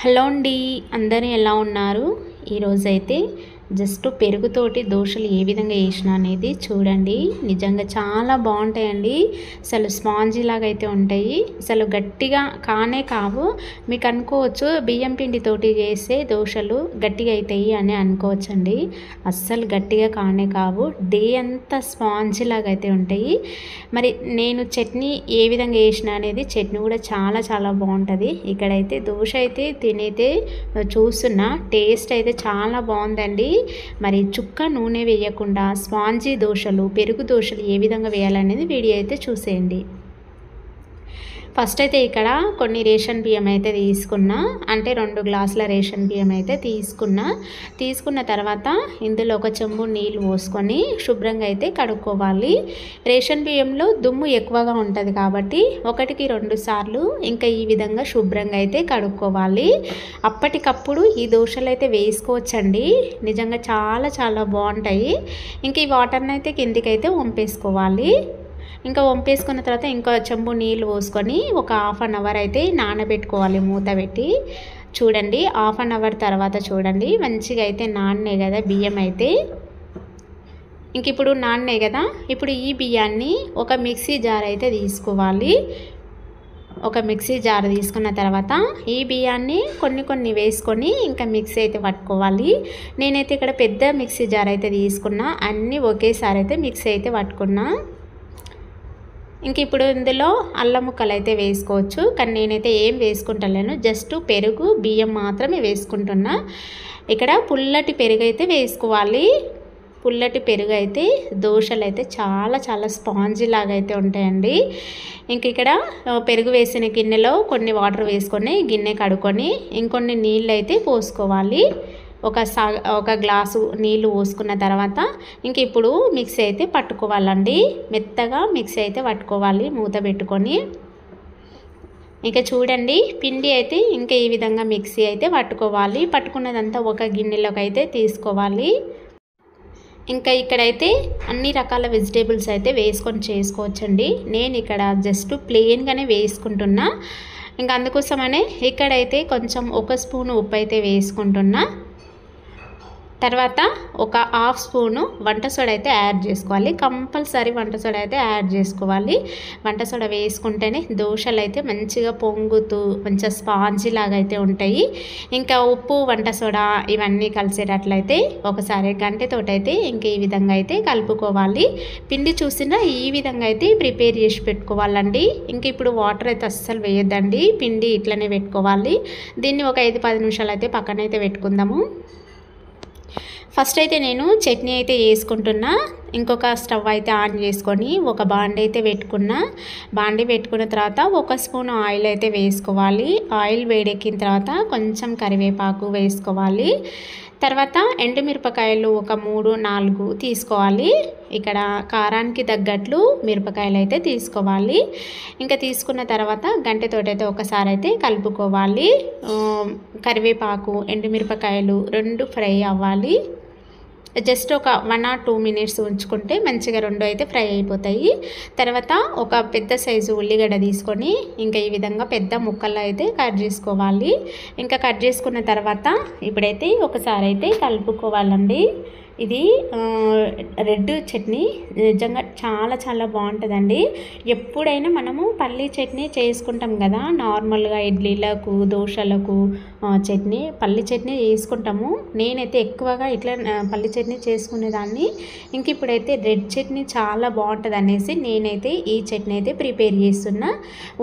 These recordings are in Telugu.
హలో అండి, అందరూ ఎలా ఉన్నారు? ఈరోజైతే జస్ట్ పెరుగుతోటి దోశలు ఏ విధంగా చేసినా అనేది చూడండి. నిజంగా చాలా బాగుంటాయండి. అసలు స్పాంజీ లాగా అయితే ఉంటాయి. అసలు గట్టిగా కానే కావు. మీకు అనుకోవచ్చు బియ్యం పిండితోటి చేసే దోశలు గట్టిగా అవుతాయి అని అనుకోవచ్చండి. అస్సలు గట్టిగా కానే కావు. డే అంతా స్పాంజీ లాగా అయితే ఉంటాయి. మరి నేను చట్నీ ఏ విధంగా చేసినా అనేది చట్నీ కూడా చాలా చాలా బాగుంటుంది. ఇక్కడైతే దోశ అయితే తినైతే చూస్తున్నా, టేస్ట్ అయితే చాలా బాగుందండి. మరి చుక్క నూనె వేయకుండా స్పాంజీ దోశలు, పెరుగు దోశలు ఏ విధంగా వేయాలనేది వీడియో అయితే చూసేయండి. ఫస్ట్ అయితే ఇక్కడ కొన్ని రేషన్ బియ్యం అయితే తీసుకున్నా, అంటే 2 గ్లాసుల రేషన్ బియ్యం అయితే తీసుకున్న తర్వాత ఇందులో ఒక చెంబు నీళ్ళు పోసుకొని శుభ్రంగా అయితే కడుక్కోవాలి. రేషన్ బియ్యంలో దుమ్ము ఎక్కువగా ఉంటుంది కాబట్టి 1కి 2 సార్లు ఇంకా ఈ విధంగా శుభ్రంగా అయితే కడుక్కోవాలి. అప్పటికప్పుడు ఈ దోశలు అయితే వేసుకోవచ్చండి. నిజంగా చాలా చాలా బాగుంటాయి. ఇంక ఈ వాటర్ని అయితే కిందికైతే వంపేసుకోవాలి. ఇంకా వంపేసుకున్న తర్వాత ఇంకో చెంబు నీళ్ళు పోసుకొని ఒక హాఫ్ అన్ అవర్ అయితే నానబెట్టుకోవాలి మూత పెట్టి. చూడండి, హాఫ్ అన్ అవర్ తర్వాత చూడండి మంచిగా అయితే నాన్నే కదా బియ్యం అయితే. ఇంక ఇప్పుడు నాన్నే కదా, ఇప్పుడు ఈ బియ్యాన్ని ఒక మిక్సీ జార్ అయితే తీసుకోవాలి. ఒక మిక్సీ జార్ తీసుకున్న తర్వాత ఈ బియ్యాన్ని కొన్ని వేసుకొని ఇంకా మిక్సీ అయితే పట్టుకోవాలి. నేనైతే ఇక్కడ పెద్ద మిక్సీ జార్ అయితే తీసుకున్నా, అన్నీ ఒకేసారి అయితే మిక్సీ అయితే పట్టుకున్నా. ఇంక ఇప్పుడు ఇందులో అల్లం ముక్కలు అయితే వేసుకోవచ్చు, కానీ నేనైతే ఏం వేసుకుంటలేను, జస్ట్ పెరుగు బియ్యం మాత్రమే వేసుకుంటున్నా. ఇక్కడ పుల్లటి పెరుగు అయితే వేసుకోవాలి. పుల్లటి పెరుగు అయితే దోశలు అయితే చాలా చాలా స్పాంజీ లాగా అయితే ఉంటాయండి. ఇంక ఇక్కడ పెరుగు వేసిన గిన్నెలో కొన్ని వాటర్ వేసుకొని గిన్నె కడుక్కొని ఇంకొన్ని నీళ్ళు అయితే పోసుకోవాలి. ఒక గ్లాసు నీళ్ళు పోసుకున్న తర్వాత ఇంక ఇప్పుడు మిక్సీ అయితే పట్టుకోవాలండి. మెత్తగా మిక్సీ అయితే పట్టుకోవాలి మూత పెట్టుకొని. ఇక చూడండి, పిండి అయితే ఇంకా ఈ విధంగా మిక్సీ అయితే పట్టుకోవాలి. పట్టుకున్నదంతా ఒక గిన్నెలోకి అయితే తీసుకోవాలి. ఇంకా ఇక్కడైతే అన్ని రకాల వెజిటేబుల్స్ అయితే వేసుకొని చేసుకోవచ్చండి. నేను ఇక్కడ జస్ట్ ప్లెయిన్గానే వేసుకుంటున్నా. ఇంకా అందుకోసమనే ఇక్కడైతే కొంచెం 1 స్పూను ఉప్పు అయితే వేసుకుంటున్నా. తర్వాత ఒక హాఫ్ స్పూను వంట సోడా అయితే యాడ్ చేసుకోవాలి. కంపల్సరీ వంట సోడా అయితే యాడ్ చేసుకోవాలి. వంట సోడా వేసుకుంటేనే దోశలు అయితే మంచిగా పొంగుతూ మంచిగా స్పాంజీ లాగా అయితే ఉంటాయి. ఇంకా ఉప్పు వంట సోడా ఇవన్నీ కలిసేటట్లయితే ఒకసారి గంటెతోటైతే ఇంక ఈ విధంగా అయితే కలుపుకోవాలి. పిండి చూసినా ఈ విధంగా అయితే ప్రిపేర్ చేసి పెట్టుకోవాలండి. ఇంక ఇప్పుడు వాటర్ అయితే అస్సలు వేయొద్దండి, పిండి ఇట్లనే పెట్టుకోవాలి. దీన్ని ఒక 5-10 నిమిషాలు అయితే పక్కనైతే పెట్టుకుందాము. ఫస్ట్ అయితే నేను చట్నీ అయితే వేసుకుంటున్నా. ఇంకొక స్టవ్ అయితే ఆన్ చేసుకొని ఒక బాండి అయితే పెట్టుకున్నా. బాండి పెట్టుకున్న తర్వాత 1 స్పూన్ ఆయిల్ అయితే వేసుకోవాలి. ఆయిల్ వేడెక్కిన తర్వాత కొంచెం కరివేపాకు వేసుకోవాలి. తర్వాత ఎండుమిరపకాయలు ఒక 3-4 తీసుకోవాలి. ఇక్కడ కారానికి తగ్గట్లు మిరపకాయలు అయితే తీసుకోవాలి. ఇంకా తీసుకున్న తర్వాత గంటెతోటైతే ఒకసారి అయితే కలుపుకోవాలి. కరివేపాకు ఎండుమిరపకాయలు 2 ఫ్రై అవ్వాలి. జస్ట్ ఒక 1 or 2 మినిట్స్ ఉంచుకుంటే మంచిగా 2 అయితే ఫ్రై అయిపోతాయి. తర్వాత ఒక పెద్ద సైజు ఉల్లిగడ్డ తీసుకొని ఇంకా ఈ విధంగా పెద్ద ముక్కల్లో అయితే కట్ చేసుకోవాలి. ఇంకా కట్ చేసుకున్న తర్వాత ఇప్పుడైతే ఒకసారి అయితే కలుపుకోవాలండి. ఇది రెడ్ చట్నీ నిజంగా చాలా చాలా బాగుంటుందండి. ఎప్పుడైనా మనము పల్లీ చట్నీ చేసుకుంటాం కదా, నార్మల్గా ఇడ్లీలకు దోశలకు చట్నీ పల్లీ చట్నీ చేసుకుంటాము. నేనైతే ఎక్కువగా ఇట్లా పల్లీ చట్నీ చేసుకునేదాన్ని. ఇంక ఇప్పుడైతే రెడ్ చట్నీ చాలా బాగుంటుంది అనేసి నేనైతే ఈ చట్నీ అయితే ప్రిపేర్ చేస్తున్నా.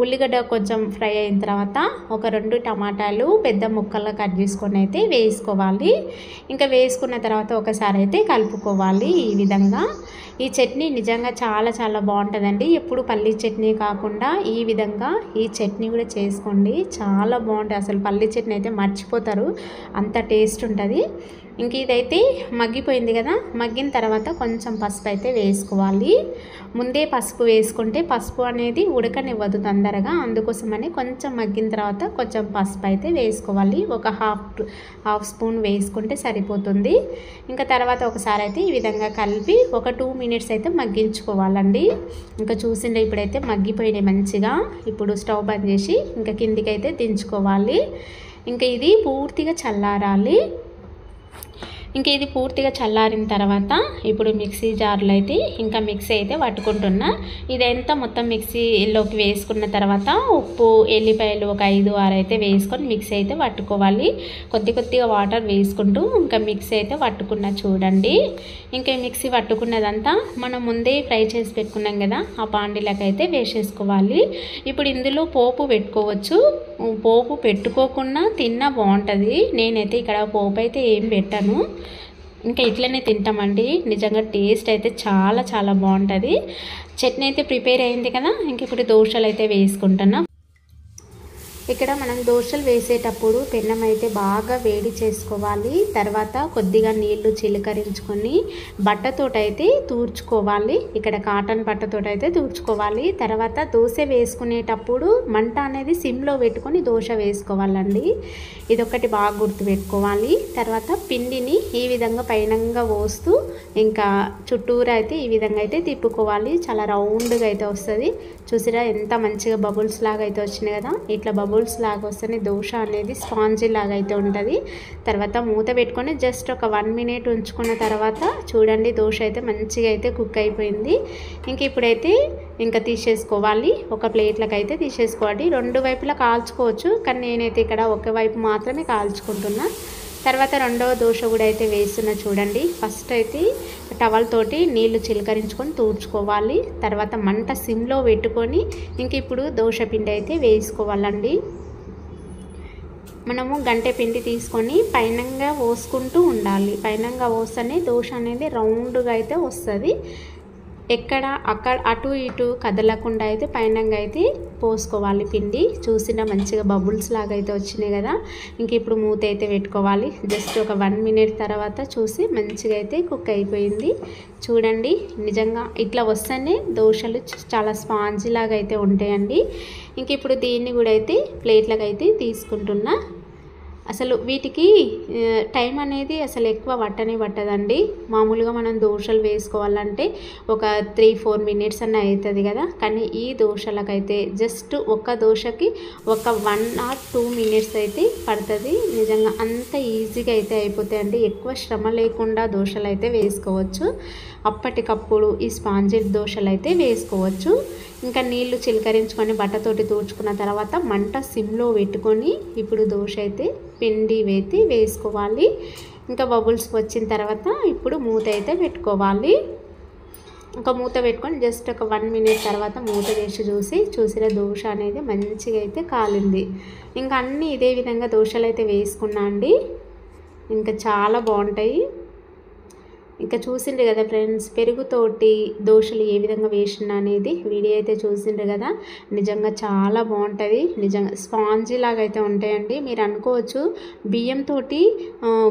ఉల్లిగడ్డ కొంచెం ఫ్రై అయిన తర్వాత ఒక 2 టమాటాలు పెద్ద ముక్కల్లో కట్ చేసుకొని అయితే వేసుకోవాలి. ఇంకా వేసుకున్న తర్వాత ఒకసారి అయితే కలుపుకోవాలి. ఈ విధంగా ఈ చట్నీ నిజంగా చాలా చాలా బాగుంటుందండి. ఎప్పుడు పల్లీ చట్నీ కాకుండా ఈ విధంగా ఈ చట్నీ కూడా చేసుకోండి, చాలా బాగుంటుంది. అసలు పల్లీ చట్నీ అయితే మర్చిపోతారు, అంత టేస్ట్ ఉంటుంది. ఇంక ఇదైతే మగ్గిపోయింది కదా, మగ్గిన తర్వాత కొంచెం పసుపు అయితే వేసుకోవాలి. ముందే పసుపు వేసుకుంటే పసుపు అనేది ఉడకనివ్వదు తొందరగా, అందుకోసమని కొంచెం మగ్గిన తర్వాత కొంచెం పసుపు అయితే వేసుకోవాలి. ఒక హాఫ్ స్పూన్ వేసుకుంటే సరిపోతుంది. ఇంకా తర్వాత ఒకసారి అయితే ఈ విధంగా కలిపి ఒక 2 మినిట్స్ అయితే మగ్గించుకోవాలండి. ఇంకా చూసిండే ఇప్పుడైతే మగ్గిపోయినాయి మంచిగా. ఇప్పుడు స్టవ్ బంద్ చేసి ఇంకా కిందికి అయితే దించుకోవాలి. ఇంకా ఇది పూర్తిగా చల్లారాలి. ఇంకా ఇది పూర్తిగా చల్లారిన తర్వాత ఇప్పుడు మిక్సీ జార్లో అయితే ఇంకా మిక్సీ అయితే పట్టుకుంటున్నా. ఇదంతా మొత్తం మిక్సీలోకి వేసుకున్న తర్వాత ఉప్పు, ఎల్లిపాయలు ఒక 5-6 అయితే వేసుకొని మిక్సీ అయితే పట్టుకోవాలి. కొద్దిగా వాటర్ వేసుకుంటూ ఇంకా మిక్సీ అయితే పట్టుకున్నా చూడండి. ఇంకా మిక్సీ పట్టుకున్నదంతా మనం ముందే ఫ్రై చేసి పెట్టుకున్నాం కదా, ఆ బాండీలోకి అయితే వేసేసుకోవాలి. ఇప్పుడు ఇందులో పోపు పెట్టుకోవచ్చు. పోపు పెట్టుకోకుండా తిన్నా బాగుంటుంది. నేనైతే ఇక్కడ పోపు అయితే ఏం పెట్టాను, ఇంకా ఇట్లనే తింటామండి. నిజంగా టేస్ట్ అయితే చాలా బాగుంటుంది. చట్నీ అయితే ప్రిపేర్ అయింది కదా, ఇంక ఇప్పుడు దోశలు అయితే వేసుకుంటున్నా. ఇక్కడ మనం దోశలు వేసేటప్పుడు పెన్నం అయితే బాగా వేడి చేసుకోవాలి. తర్వాత కొద్దిగా నీళ్లు చిలకరించుకొని బట్టతోటైతే తూర్చుకోవాలి. ఇక్కడ కాటన్ బట్టతోటైతే తూర్చుకోవాలి. తర్వాత దోశ వేసుకునేటప్పుడు మంట అనేది సిమ్లో పెట్టుకొని దోశ వేసుకోవాలండి. ఇదొకటి బాగా గుర్తుపెట్టుకోవాలి. తర్వాత పిండిని ఈ విధంగా పైనంగా పోస్తూ ఇంకా చుట్టూరా అయితే ఈ విధంగా అయితే తిప్పుకోవాలి. చాలా రౌండ్గా అయితే వస్తుంది. చూసిరా ఎంత మంచిగా బబుల్స్ లాగా అయితే వచ్చినాయి కదా. ఇట్లా బబుల్స్ లాగా వస్తేనే దోశ అనేది స్పాంజీ లాగా అయితే ఉంటుంది. తర్వాత మూత పెట్టుకొని జస్ట్ ఒక 1 మినిట్ ఉంచుకున్న తర్వాత చూడండి దోశ అయితే మంచిగా అయితే కుక్ అయిపోయింది. ఇంక ఇప్పుడైతే ఇంకా తీసేసుకోవాలి. ఒక ప్లేట్లకు అయితే తీసేసుకోవాలి. 2 వైపులా కాల్చుకోవచ్చు, కానీ నేనైతే ఇక్కడ ఒక వైపు మాత్రమే కాల్చుకుంటున్నా. తర్వాత రెండవ దోశ కూడా అయితే వేస్తున్నా చూడండి. ఫస్ట్ అయితే టవల్ తోటి నీళ్లు చిలకరించుకొని తూర్చుకోవాలి. తర్వాత మంట సిమ్లో పెట్టుకొని ఇంక ఇప్పుడు దోశ పిండి అయితే వేసుకోవాలండి. మనము గంటె పిండి తీసుకొని పైనంగా పోసుకుంటూ ఉండాలి. పైనంగా పోస్తేనే దోశ అనేది రౌండ్గా అయితే వస్తుంది. ఎక్కడ అక్కడ అటు ఇటు కదలకుండా అయితే పైనంగా అయితే పోసుకోవాలి పిండి. చూసిన మంచిగా బబుల్స్ లాగా అయితే వచ్చినాయి కదా. ఇంక ఇప్పుడు మూత అయితే పెట్టుకోవాలి. జస్ట్ ఒక 1 మినిట్ తర్వాత చూసి మంచిగా అయితే కుక్ అయిపోయింది చూడండి. నిజంగా ఇట్లా వస్తేనే దోశలు చాలా స్పాంజీ లాగా అయితే ఉంటాయండి. ఇంక ఇప్పుడు దీన్ని కూడా అయితే ప్లేట్లకు అయితే తీసుకుంటున్నా. అసలు వీటికి టైం అనేది అసలు ఎక్కువ పట్టదండి. మామూలుగా మనం దోశలు వేసుకోవాలంటే ఒక 3-4 మినిట్స్ అన్న అవుతుంది కదా, కానీ ఈ దోశలకైతే జస్ట్ ఒక దోశకి ఒక 1 or 2 మినిట్స్ అయితే పడుతుంది. నిజంగా అంత ఈజీగా అయితే అయిపోతాయండి. ఎక్కువ శ్రమ లేకుండా దోశలు అయితే వేసుకోవచ్చు. అప్పటికప్పుడు ఈ స్పాంజీ దోశలు అయితే వేసుకోవచ్చు. ఇంకా నీళ్లు చిలకరించుకొని బట్టతోటి తూర్చుకున్న తర్వాత మంట సిమ్లో పెట్టుకొని ఇప్పుడు దోశ అయితే పిండి వేసి వేసుకోవాలి. ఇంకా బబుల్స్ వచ్చిన తర్వాత ఇప్పుడు మూత అయితే పెట్టుకోవాలి. ఇంకా మూత పెట్టుకొని జస్ట్ ఒక 1 మినిట్ తర్వాత మూత వేసి చూసిరా దోశ అనేది మంచిగా అయితే కాలింది. ఇంకా అన్నీ ఇదే విధంగా దోశలు అయితే వేసుకున్నా అండి. ఇంకా చాలా బాగుంటాయి. ఇంకా చూసిండ్రు కదా ఫ్రెండ్స్, పెరుగుతోటి దోశలు ఏ విధంగా వేసిన అనేది వీడియో అయితే చూసిండ్రు కదా. నిజంగా చాలా బాగుంటుంది. నిజంగా స్పాంజీ లాగా అయితే ఉంటాయండి. మీరు అనుకోవచ్చు బియ్యంతో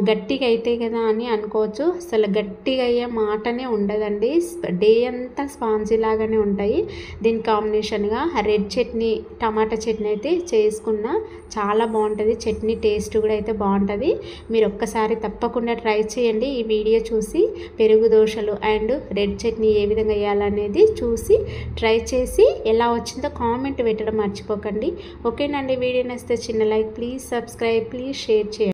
గట్టిగా అవుతాయి కదా అని అనుకోవచ్చు. అసలు గట్టిగా అయ్యే మాటనే ఉండదండి. డే అంతా స్పాంజీ లాగానే ఉంటాయి. దీని కాంబినేషన్గా రెడ్ చట్నీ, టమాటా చట్నీ అయితే చేసుకున్న చాలా బాగుంటుంది. చట్నీ టేస్ట్ కూడా అయితే బాగుంటుంది. మీరు ఒక్కసారి తప్పకుండా ట్రై చేయండి. ఈ వీడియో చూసి పెరుగు దోశలు అండ్ రెడ్ చట్నీ ఏ విధంగా వేయాలనేది చూసి ట్రై చేసి ఎలా వచ్చిందో కామెంట్ పెట్టడం మర్చిపోకండి. ఓకేనండి, వీడియో నచ్చితే చిన్న like, please subscribe, please share చేయండి.